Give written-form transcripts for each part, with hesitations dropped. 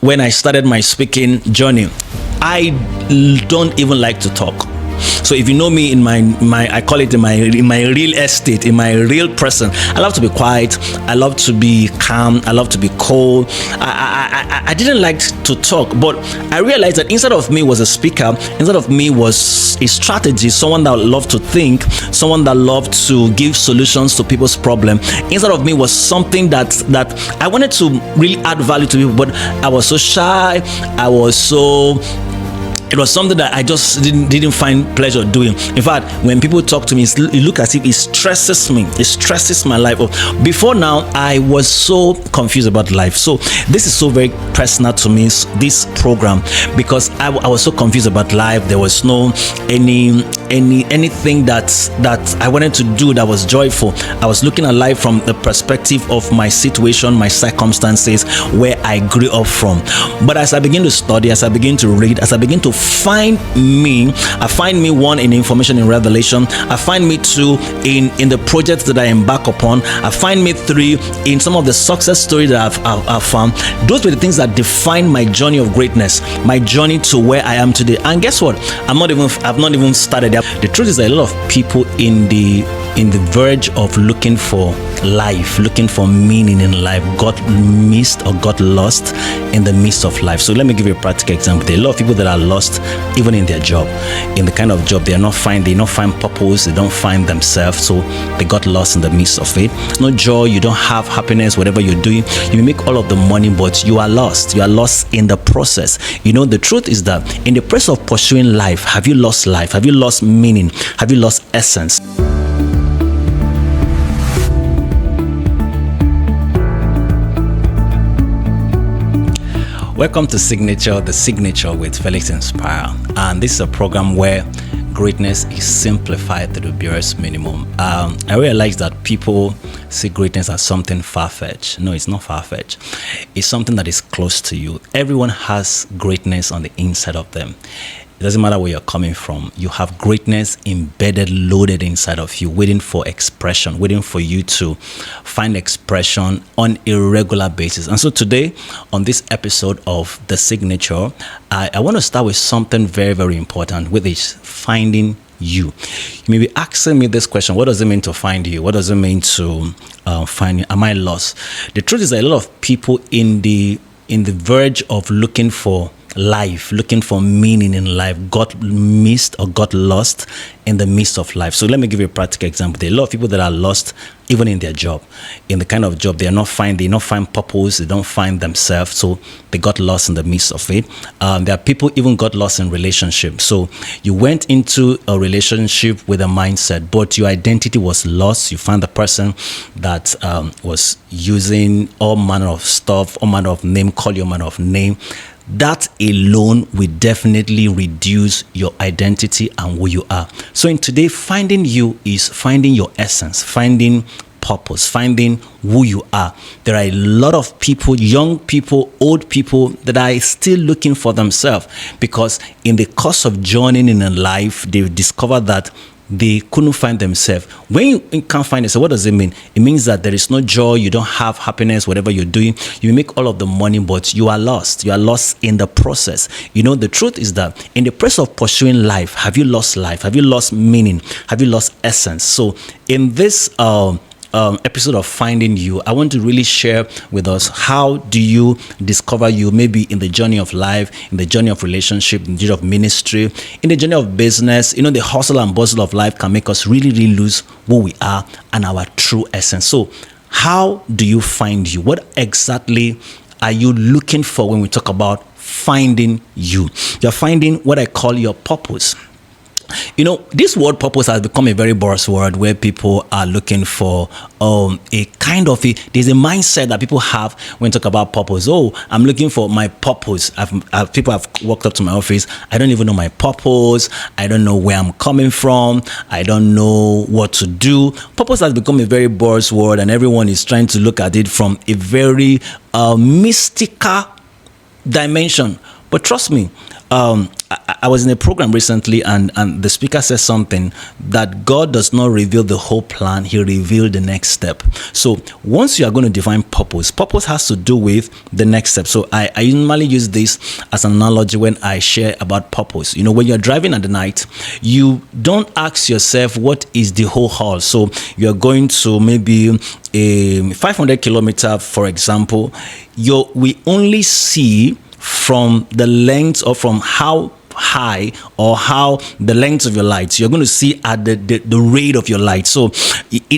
when I started my speaking journey, I don't even like to talk. So if you know me in my I call it in my real estate, in my real person, I love to be quiet. I love to be calm. I love to be cold. I didn't like to talk, but I realized that inside of me was a speaker. Inside of me was a strategist, someone that loved to think, someone that loved to give solutions to people's problem. Inside of me was something that I wanted to really add value to people, but I was so shy. It was something that I just didn't find pleasure doing. In fact, when people talk to me, it looks as if it stresses me. It stresses my life. Before now, I was so confused about life. So this is so very personal to me, this program, because I was so confused about life. There was no anything that I wanted to do that was joyful. I was looking at life from the perspective of my situation, my circumstances, where I grew up from. But as I begin to study, as I begin to read, as I begin to find me, I find me, one, in information in revelation. I find me, two, in the projects that I embark upon. I find me, three, in some of the success stories that I've found. Those were the things that define my journey of greatness, my journey to where I am today. And guess what? I've not even started there. The truth is that a lot of people in the verge of looking for life, looking for meaning in life, got missed or got lost in the midst of life. So let me give you a practical example. There are a lot of people that are lost even in their job, in the kind of job they don't find purpose, they don't find themselves, so they got lost in the midst of it. No joy, you don't have happiness, whatever you're doing. You may make all of the money, but you are lost. You are lost in the process. You know, the truth is that in the process of pursuing life, have you lost life? Have you lost meaning? Have you lost essence? Welcome to The Signature with FelixInspires. And this is a program where greatness is simplified to the barest minimum. I realize that people see greatness as something far-fetched. No, it's not far-fetched. It's something that is close to you. Everyone has greatness on the inside of them. It doesn't matter where you're coming from. You have greatness embedded, loaded inside of you, waiting for expression, waiting for you to find expression on a regular basis. And so today, on this episode of The Signature, I want to start with something very, very important, which is finding you. You may be asking me this question: what does it mean to find you? What does it mean to find you? Am I lost? The truth is that a lot of people in the verge of looking for life, looking for meaning in life, got missed or got lost in the midst of life. So let me give you a practical example. There are a lot of people that are lost even in their job, in the kind of job they don't find purpose, they don't find themselves, so they got lost in the midst of it. There are people even got lost in relationships. So you went into a relationship with a mindset, but your identity was lost. You found the person that was using all manner of stuff, all manner of name, call you all manner of name. That alone will definitely reduce your identity and who you are. So in today, finding you is finding your essence, finding purpose, finding who you are. There are a lot of people, young people, old people, that are still looking for themselves, because in the course of journeying in a life, they've discovered that they couldn't find themselves. When you can't find yourself, what does it mean? It means that there is no joy, you don't have happiness, whatever you're doing. You make all of the money, but you are lost. You are lost in the process. You know, the truth is that in the process of pursuing life, have you lost life? Have you lost meaning? Have you lost essence? So in this episode of Finding You, I want to really share with us, how do you discover you, maybe in the journey of life, in the journey of relationship, in the journey of ministry, in the journey of business. You know, the hustle and bustle of life can make us really, really lose who we are and our true essence. So how do you find you? What exactly are you looking for when we talk about finding you? You're finding what I call your purpose. You know, this word purpose has become a very buzzword where people are looking for a kind of there's a mindset that people have when talk about purpose. Oh, I'm looking for my purpose. People have walked up to my office. I don't even know my purpose. I don't know where I'm coming from. I don't know what to do. Purpose has become a very buzzword, and everyone is trying to look at it from a very mystical dimension. But trust me, I was in a program recently, and the speaker said something that God does not reveal the whole plan, he revealed the next step. So once you are going to define purpose has to do with the next step. So I normally use this as an analogy when I share about purpose. You know, when you're driving at the night, you don't ask yourself what is the whole haul. So you're going to maybe a 500 kilometer, for example. We only see from the length or from how high or how the length of your lights, you're going to see at the rate of your light. So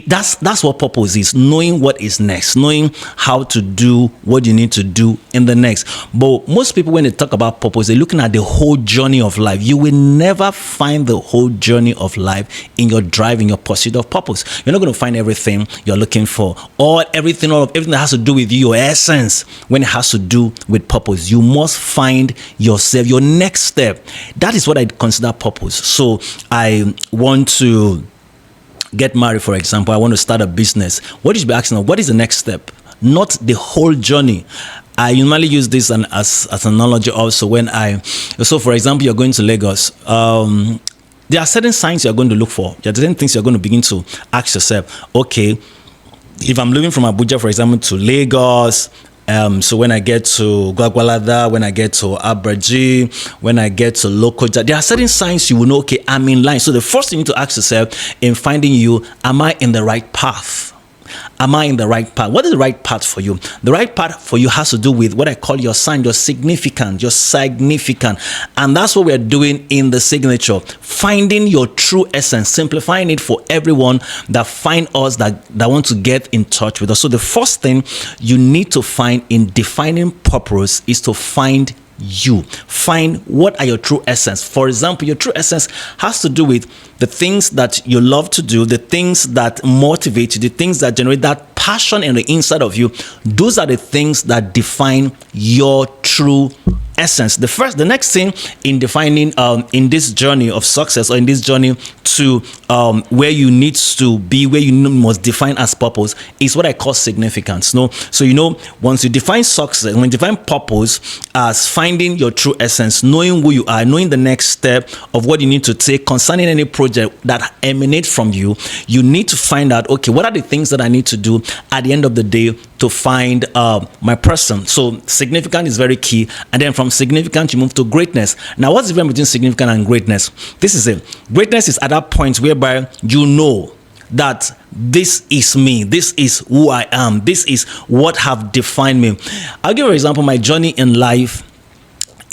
that's what purpose is, knowing what is next, knowing how to do what you need to do in the next. But most people, when they talk about purpose, they're looking at the whole journey of life. You will never find the whole journey of life in your drive, in your pursuit of purpose. You're not going to find everything you're looking for, or everything that has to do with you, your essence, when it has to do with purpose. You must find yourself, your next step. That is what I consider purpose. So I want to get married, for example. I want to start a business. What you should be asking, what is the next step? Not the whole journey. I normally use this as an analogy also so for example, you're going to Lagos. There are certain signs you're going to look for. There are certain things you're going to begin to ask yourself. Okay, if I'm living from Abuja, for example, to Lagos, so when I get to Gwagwalada, when I get to Abraji, when I get to Lokoja, there are certain signs you will know, okay, I'm in line. So the first thing you need to ask yourself in finding you, am I in the right path? Am I in the right path? What is the right path for you? The right path for you has to do with what I call your sign, your significant. And that's what we're doing in the signature. Finding your true essence, simplifying it for everyone that find us, that want to get in touch with us. So the first thing you need to find in defining purpose is to find you. Find what are your true essence. For example, your true essence has to do with the things that you love to do, the things that motivate you, the things that generate that passion in the inside of you. Those are the things that define your true essence. The next thing in defining in this journey of success, or in this journey to where you need to be, where you must define as purpose, is what I call significance. No, so once you define success, when you define purpose as finding your true essence, knowing who you are, knowing the next step of what you need to take concerning any project that emanates from you, you need to find out, okay, what are the things that I need to do at the end of the day to find my person. So significant is very key. And then from significant, you move to greatness. Now, what's the difference between significant and greatness? This is it. Greatness is at that point whereby you know that this is me, this is who I am, this is what have defined me. I'll give you an example. My journey in life,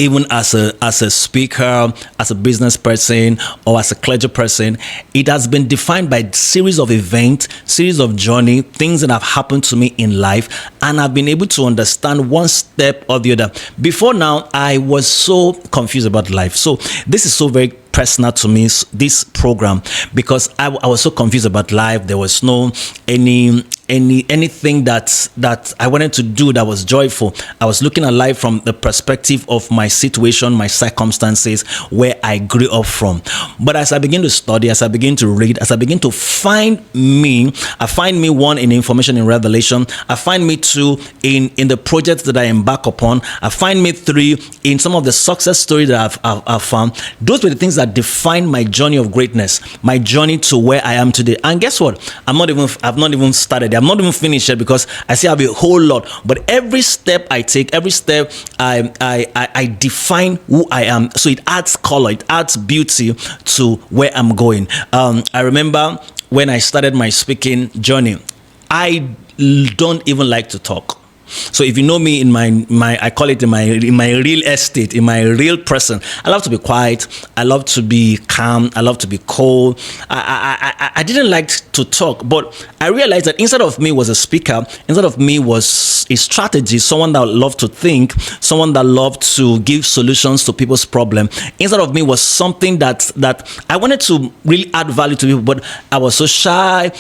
even as a speaker, as a business person, or as a clergy person, it has been defined by series of events, series of journey, things that have happened to me in life, and I've been able to understand one step or the other. Before now, I was so confused about life. So this is so very personal to me, this program, because I was so confused about life. There was no anything that I wanted to do that was joyful. I was looking at life from the perspective of my situation, my circumstances, where I grew up from. But as I begin to study, as I begin to read, as I begin to find me, I find me, one, in information in revelation. I find me, two, in the projects that I embark upon. I find me, three, in some of the success stories that I've found. Those were the things that define my journey of greatness, my journey to where I am today. And guess what? I've not even started. I'm not even finished yet, because I still have a whole lot. But every step I take, every step I define who I am. So it adds color, it adds beauty to where I'm going. I remember when I started my speaking journey, I don't even like to talk. So if you know me in my I call it in my real estate, in my real person, I love to be quiet. I love to be calm. I love to be cold. I didn't like to talk, but I realized that inside of me was a speaker. Inside of me was a strategist, someone that loved to think, someone that loved to give solutions to people's problem. Inside of me was something that I wanted to really add value to people, but I was so shy.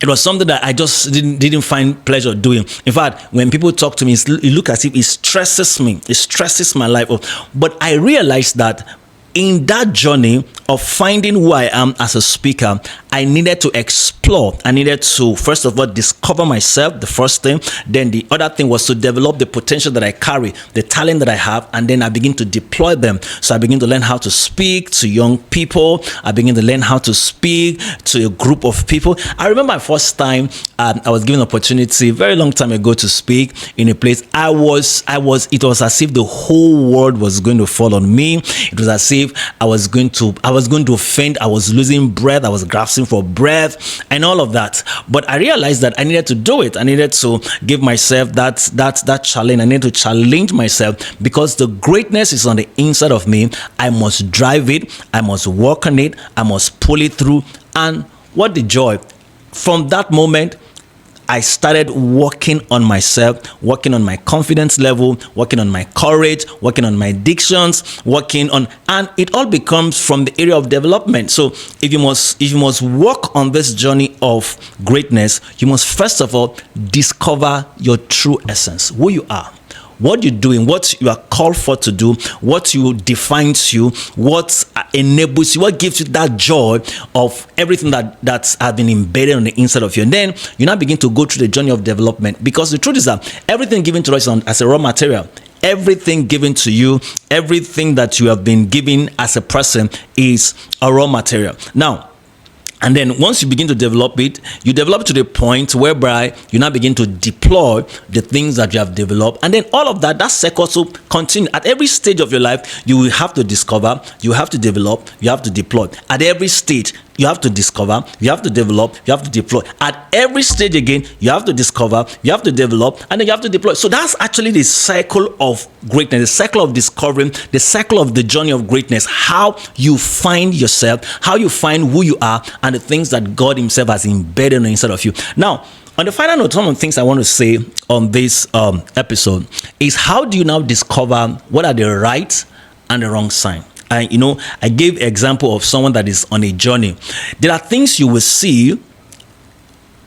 It was something that I just didn't find pleasure doing. In fact, when people talk to me, it looks as if it stresses me. It stresses my life. But I realized that in that journey of finding who I am as a speaker, I needed to explore. I needed to, first of all, discover myself, the first thing. Then the other thing was to develop the potential that I carry, the talent that I have, and then I begin to deploy them. So I begin to learn how to speak to young people. I begin to learn how to speak to a group of people. I remember my first time I was given an opportunity very long time ago to speak in a place. It was as if the whole world was going to fall on me. It was as if I was going to faint. I was losing breath. I was grasping for breath and all of that. But I realized that I needed to do it. I needed to give myself that challenge. I needed to challenge myself because the greatness is on the inside of me. I must drive it. I must work on it. I must pull it through. And what the joy. From that moment, I started working on myself, working on my confidence level, working on my courage, working on my dictions, and it all becomes from the area of development. So if you must work on this journey of greatness, you must first of all discover your true essence, who you are, what you're doing, what you are called for to do, what you defines you, what enables you, what gives you that joy of everything that's has been embedded on the inside of you. And then you now begin to go through the journey of development, because the truth is that everything given to us as a raw material, everything given to you, everything that you have been given as a person is a raw material. Now, and then once you begin to develop it, you develop to the point whereby you now begin to deploy the things that you have developed. And then all of that cycle also continue. At every stage of your life, you will have to discover, you have to develop, you have to deploy. At every stage, you have to discover, you have to develop, you have to deploy. At every stage again, you have to discover, you have to develop, and then you have to deploy. So that's actually the cycle of greatness, the cycle of discovering, the cycle of the journey of greatness, how you find yourself, how you find who you are, and the things that God himself has embedded inside of you. Now, on the final note, some of the things I want to say on this episode is, how do you now discover what are the right and the wrong sign? I gave an example of someone that is on a journey. There are things you will see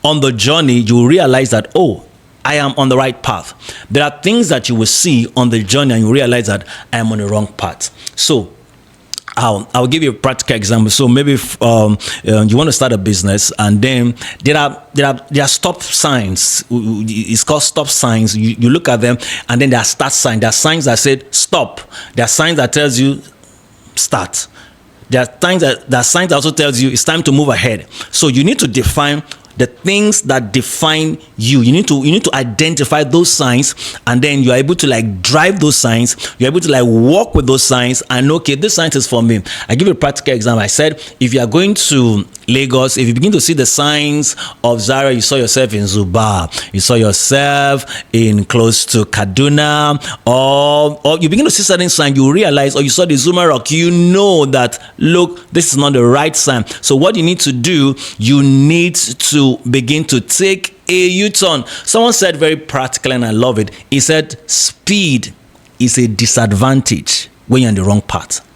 on the journey. You will realize that, oh, I am on the right path. There are things that you will see on the journey and you realize that I am on the wrong path. So I'll give you a practical example. So maybe if you want to start a business, and then there are stop signs. It's called stop signs. You look at them, and then there are start signs. There are signs that say stop. There are signs that tells you start. There are signs that also tells you it's time to move ahead. So you need to define the things that define you. You need to identify those signs, and then you are able to drive those signs. You're able to walk with those signs, and okay, this sign is for me. I give you a practical example. I said, if you are going to Lagos, if you begin to see the signs of Zaria, you saw yourself in Zuba, you saw yourself in close to Kaduna, or you begin to see certain signs, you realize, or you saw the Zuma Rock, you know that, look, this is not the right sign. So what you need to do, you need to begin to take a U-turn. Someone said very practical, and I love it. He said, speed is a disadvantage when you're on the wrong path.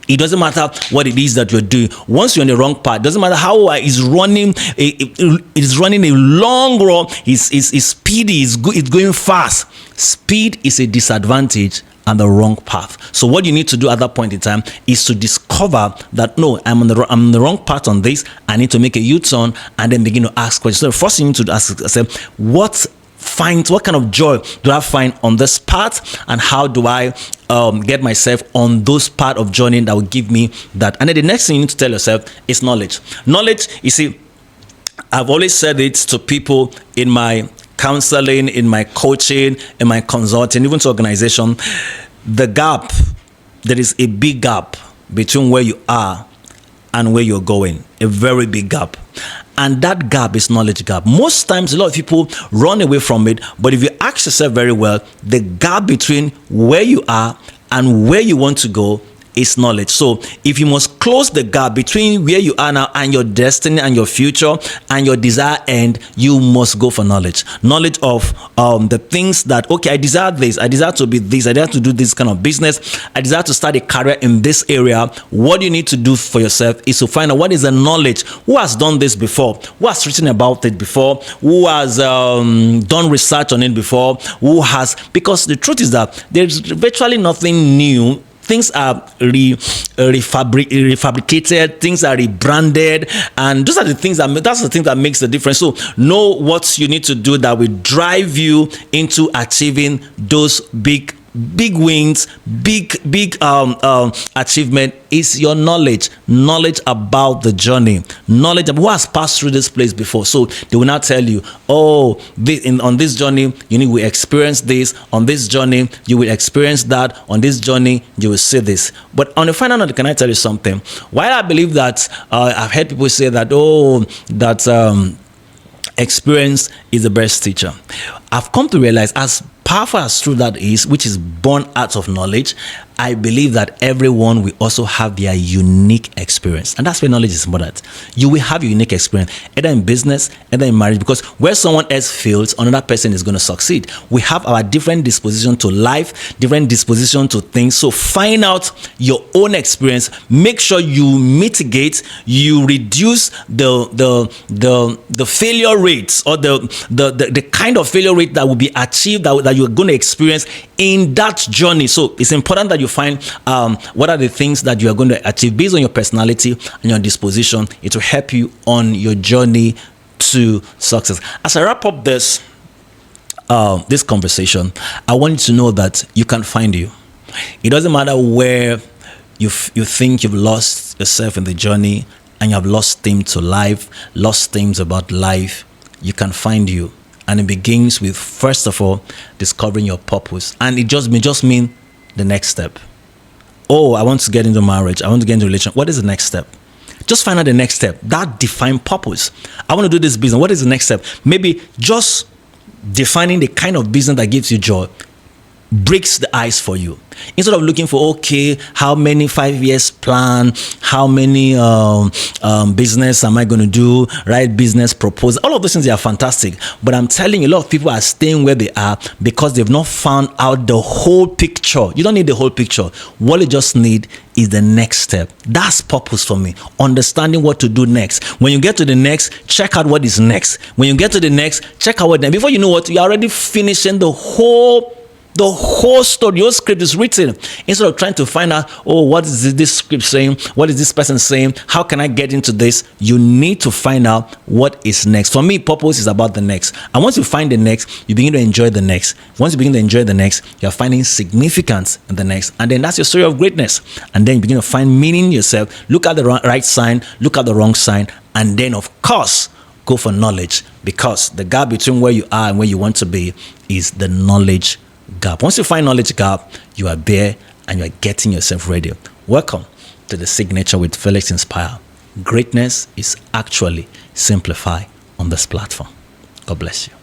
It doesn't matter what it is that you're doing. Once you're on the wrong path, it doesn't matter how it's running. It's running a long run. It's speedy. It's going fast. Speed is a disadvantage and the wrong path. So what you need to do at that point in time is to discover that, no, I'm on the wrong path on this. I need to make a U-turn, and then begin to ask questions. So the first thing you need to ask yourself, what kind of joy do I find on this path, and how do I get myself on those part of journey that will give me that? And then the next thing you need to tell yourself is knowledge. Knowledge, you see, I've always said it to people in my counseling, in my coaching, in my consulting, even to organization. The gap, there is a big gap between where you are and where you're going, a very big gap. And that gap is knowledge gap. Most times, a lot of people run away from it. But if you ask yourself very well, the gap between where you are and where you want to go is knowledge. So if you must close the gap between where you are now and your destiny and your future and your desire end, you must go for knowledge. Knowledge of the things that, okay, I desire this, I desire to be this, I desire to do this kind of business, I desire to start a career in this area. What you need to do for yourself is to find out what is the knowledge. Who has done this before? Who has written about it before? Who has done research on it before? Because the truth is that there's virtually nothing new things are refabricated, things are rebranded, and those are the things that makes the difference. So know what you need to do that will drive you into achieving those big wins, big achievement. Is your knowledge about the journey, knowledge of who has passed through this place before. So they will not tell you, oh, on this journey you will experience this, on this journey you will experience that, on this journey you will see this. But on the final note, can I tell you something? While I believe that I've heard people say that, experience is the best teacher, I've come to realize, as powerful as true that is, which is born out of knowledge, I believe that everyone will also have their unique experience. And that's where knowledge is important. You will have your unique experience, either in business, either in marriage, because where someone else fails, another person is going to succeed. We have our different disposition to life, different disposition to things. So find out your own experience. Make sure you mitigate, you reduce the failure rates, or the kind of failure rate that will be achieved, that you're going to experience in that journey. So it's important that you find what are the things that you are going to achieve based on your personality and your disposition. It will help you on your journey to success. As I wrap up this conversation, I want you to know that you can find you. It doesn't matter where you think you've lost yourself in the journey, and you have lost themes to life, lost themes about life. You can find you. And it begins with, first of all, discovering your purpose. And it just mean the next step. Oh, I want to get into marriage. I want to get into a relationship. What is the next step? Just find out the next step. That define purpose. I want to do this business. What is the next step? Maybe just defining the kind of business that gives you joy breaks the ice for you. Instead of looking for, okay, how many 5 years plan, how many business am I going to do, right? Business proposal, all of those things, they are fantastic. But I'm telling you, a lot of people are staying where they are because they've not found out the whole picture. You don't need the whole picture. What you just need is the next step. That's purpose for me. Understanding what to do next. When you get to the next, check out what is next. When you get to the next, check out what next. Before you know what, you're already finishing the whole story. Your script is written. Instead of trying to find out, oh, what is this script saying? What is this person saying? How can I get into this? You need to find out what is next. For me, purpose is about the next. And once you find the next, you begin to enjoy the next. Once you begin to enjoy the next, you're finding significance in the next. And then that's your story of greatness. And then you begin to find meaning in yourself. Look at the right sign, look at the wrong sign. And then, of course, go for knowledge, because the gap between where you are and where you want to be is the knowledge gap. Once you find knowledge gap, you are there and you are getting yourself ready. Welcome to the Signature with FelixInspire. Greatness is actually simplified on this platform. God bless you.